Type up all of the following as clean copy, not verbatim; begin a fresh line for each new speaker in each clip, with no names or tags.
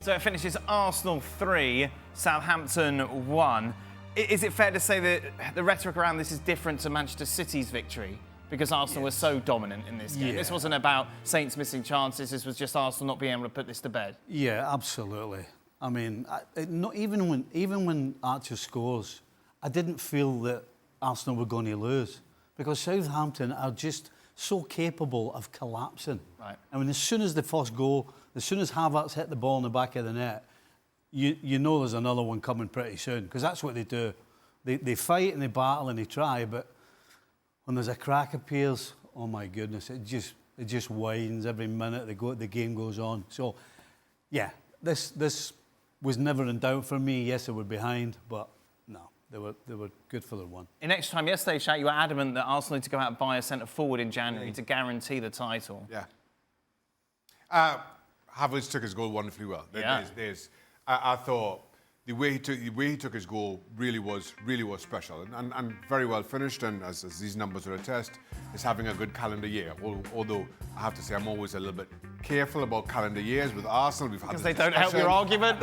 So it finishes Arsenal 3, Southampton 1. Is it fair to say that the rhetoric around this is different to Manchester City's victory? Because Arsenal was so dominant in this game.
Yeah.
This wasn't about Saints missing chances. This was just Arsenal not being able to put this to bed.
Yeah, absolutely. I mean, not even when Archer scores, I didn't feel that Arsenal were going to lose, because Southampton are just so capable of collapsing.
Right.
I mean, as soon as the first goal, as soon as Havertz hit the ball in the back of the net, you know there's another one coming pretty soon, because that's what they do. They fight and they battle and they try, but when there's a crack appears, oh my goodness, it just winds every minute the game goes on. So, yeah, this was never in doubt for me. Yes, they were behind, but no, they were good for their one.
In extra time yesterday, Shaq, you were adamant that Arsenal need to go out and buy a centre forward in January to guarantee the title.
Yeah. Havertz took his goal wonderfully well.
Yeah.
I thought the way he took his goal really was special and very well finished. And as these numbers will attest, is having a good calendar year. Although I have to say I'm always a little bit careful about calendar years with Arsenal. We've had
because they don't help your argument.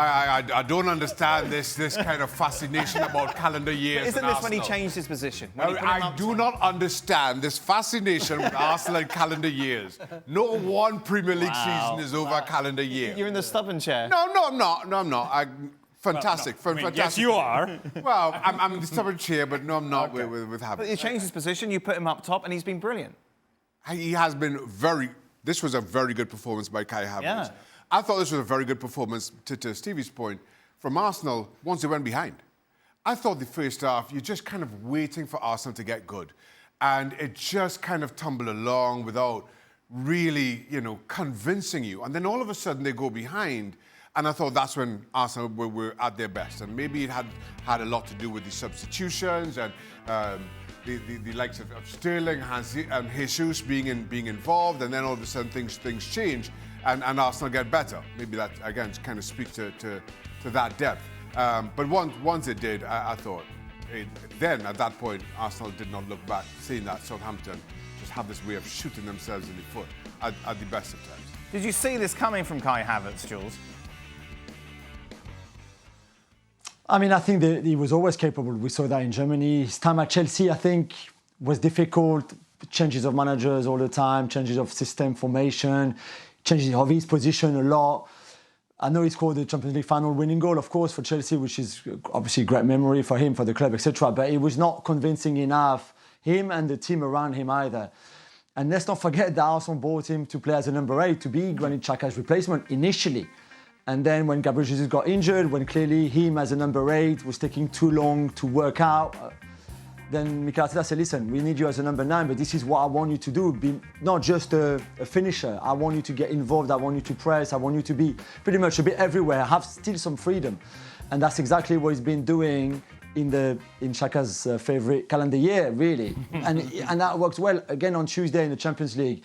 I don't understand this kind of fascination about calendar years.
Isn't this when he changed his position?
I do not understand this fascination with Arsenal and calendar years. No one Premier League season is over a calendar year.
You're in the stubborn chair.
No, I'm not. Fantastic. Fantastic.
Yes, you are.
Well, I'm in the stubborn chair, but no, I'm not with Havertz.
But you changed his position, you put him up top, and he's been brilliant.
He has been this was a very good performance by Kai Havertz.
Yeah.
I thought this was a very good performance, to Stevie's point, from Arsenal once they went behind. I thought the first half, you're just kind of waiting for Arsenal to get good. And it just kind of tumbled along without really, convincing you. And then all of a sudden they go behind. And I thought that's when Arsenal were at their best. And maybe it had a lot to do with the substitutions and the likes of Sterling and Jesus being involved. And then all of a sudden things change and Arsenal get better. Maybe that, again, kind of speaks to that depth. But once it did, I thought, then at that point, Arsenal did not look back, seeing that Southampton just have this way of shooting themselves in the foot at the best of times.
Did you see this coming from Kai Havertz, Jules?
I mean, I think that he was always capable. We saw that in Germany. His time at Chelsea, I think, was difficult. Changes of managers all the time, changes of system formation, changes of his position a lot. I know he scored the Champions League final winning goal, of course, for Chelsea, which is obviously a great memory for him, for the club, etc. But it was not convincing enough, him and the team around him either. And let's not forget that Arsenal bought him to play as a number 8, to be Granit Xhaka's replacement initially. And then when Gabriel Jesus got injured, when clearly him as a number 8 was taking too long to work out, then Mikel Arteta said, listen, we need you as a number 9, but this is what I want you to do. Be not just a finisher. I want you to get involved. I want you to press. I want you to be pretty much a bit everywhere. Have still some freedom. And that's exactly what he's been doing in Shaka's favourite calendar year, really. and that worked well. Again, on Tuesday in the Champions League,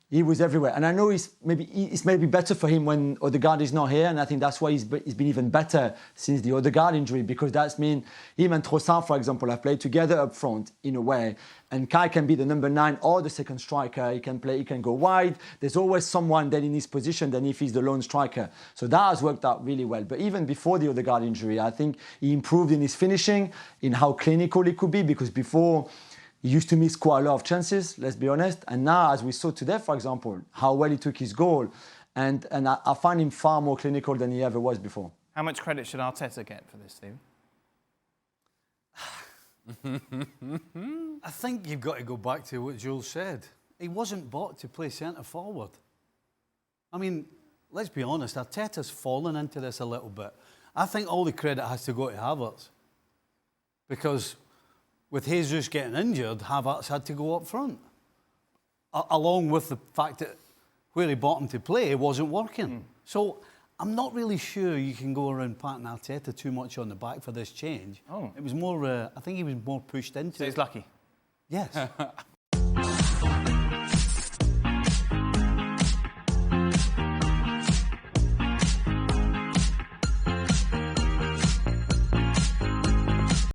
he was everywhere. And I know it's maybe better for him when Odegaard is not here, and I think that's why he's been even better since the Odegaard injury, because that's mean him and Trossard, for example, have played together up front in a way. And Kai can be the number 9 or the second striker. He can go wide. There's always someone then in his position than if he's the lone striker. So that has worked out really well. But even before the Odegaard injury, I think he improved in his finishing, in how clinical he could be, because before he used to miss quite a lot of chances, let's be honest. And now, as we saw today, for example, how well he took his goal. And I find him far more clinical than he ever was before.
How much credit should Arteta get for this, Steve?
I think you've got to go back to what Jules said. He wasn't bought to play centre forward. I mean, let's be honest, Arteta's fallen into this a little bit. I think all the credit has to go to Havertz, because with Jesus getting injured, Havertz had to go up front. Along with the fact that where he bought him to play, it wasn't working. So I'm not really sure you can go around patting Arteta too much on the back for this change.
Oh.
It was more, I think he was more pushed into it.
So he's lucky.
Yes.